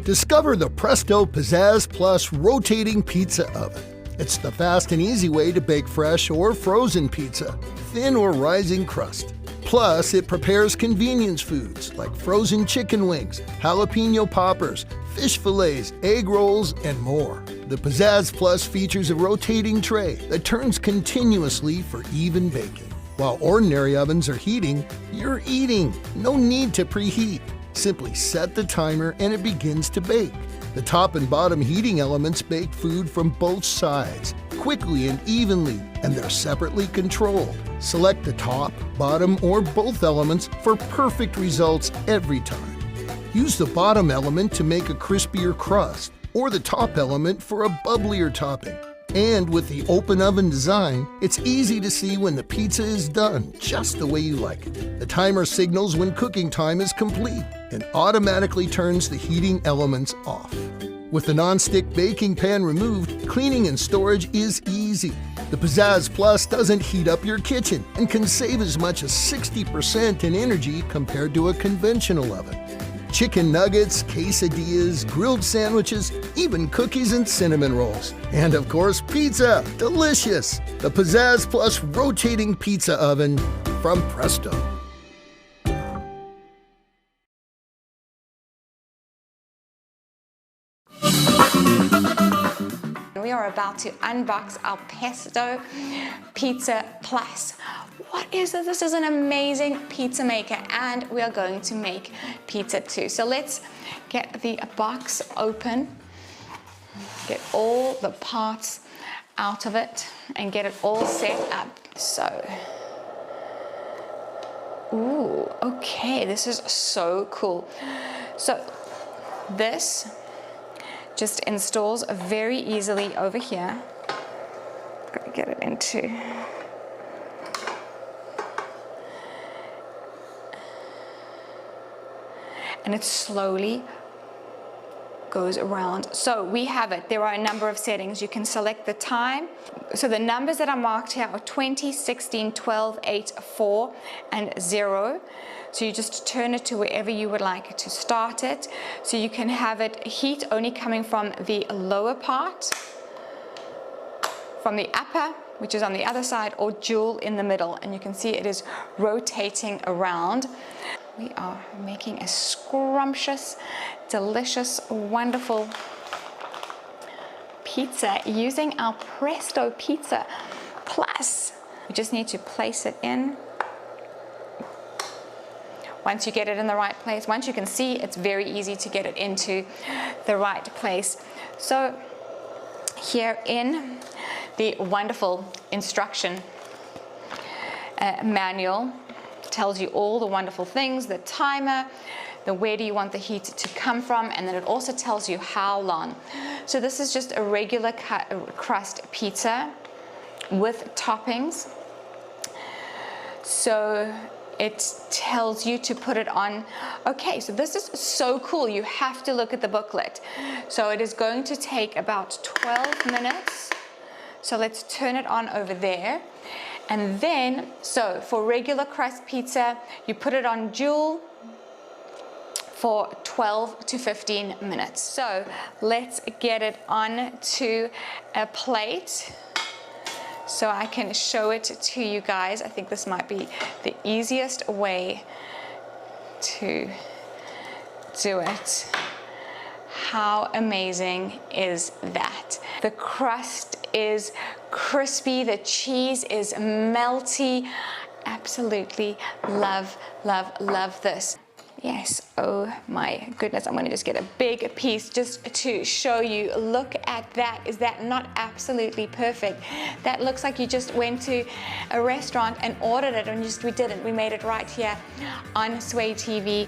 Discover the Presto Pizzazz Plus rotating pizza oven. It's the fast and easy way to bake fresh or frozen pizza, thin or rising crust. Plus, it prepares convenience foods like frozen chicken wings, jalapeno poppers, fish fillets, egg rolls, and more. The Pizzazz Plus features a rotating tray that turns continuously for even baking. While ordinary ovens are heating, you're eating. No need to preheat. Simply set the timer and it begins to bake. The top and bottom heating elements bake food from both sides, quickly and evenly, and they're separately controlled. Select the top, bottom, or both elements for perfect results every time. Use the bottom element to make a crispier crust, or the top element for a bubblier topping. And with the open oven design, it's easy to see when the pizza is done just the way you like it. The timer signals when cooking time is complete and automatically turns the heating elements off. With the non-stick baking pan removed, cleaning and storage is easy. The Pizzazz Plus doesn't heat up your kitchen and can save as much as 60% in energy compared to a conventional oven. Chicken nuggets, quesadillas, grilled sandwiches, even cookies and cinnamon rolls. And of course, pizza! Delicious! The Pizzazz Plus rotating pizza oven from Presto. We are about to unbox our Presto Pizza Plus. What is this? This is an amazing pizza maker, and we are going to make pizza too. So let's get the box open, get all the parts out of it, and get it all set up. So, ooh, okay, this is so cool. So this just installs very easily over here. Gotta get it into. And it slowly goes around. So we have it. There are a number of settings. You can select the time. So the numbers that are marked here are 20, 16, 12, 8, 4, and 0. So you just turn it to wherever you would like to start it. So you can have it heat only coming from the lower part, from the upper, which is on the other side, or dual in the middle. And you can see it is rotating around. We are making a scrumptious, delicious, wonderful pizza using our Presto Pizza Plus. We just need to place it in. Once you get it in the right place, once you can see, it's very easy to get it into the right place. So here in the wonderful instruction manual, tells you all the wonderful things, the timer, the where do you want the heat to come from, and then it also tells you how long. So this is just a regular crust pizza with toppings. So it tells you to put it on. Okay, so this is so cool. You have to look at the booklet. So it is going to take about 12 minutes. So let's turn it on over there. And then, so for regular crust pizza, you put it on dual for 12 to 15 minutes. So let's get it on to a plate so I can show it to you guys. I think this might be the easiest way to do it. How amazing is that? The crust is crispy, the cheese is melty. Absolutely love, love, love this. Yes, oh my goodness, I'm gonna just get a big piece just to show you. Look at that. Is that not absolutely perfect? That looks like you just went to a restaurant and ordered it, and we didn't. We made it right here on Sway TV.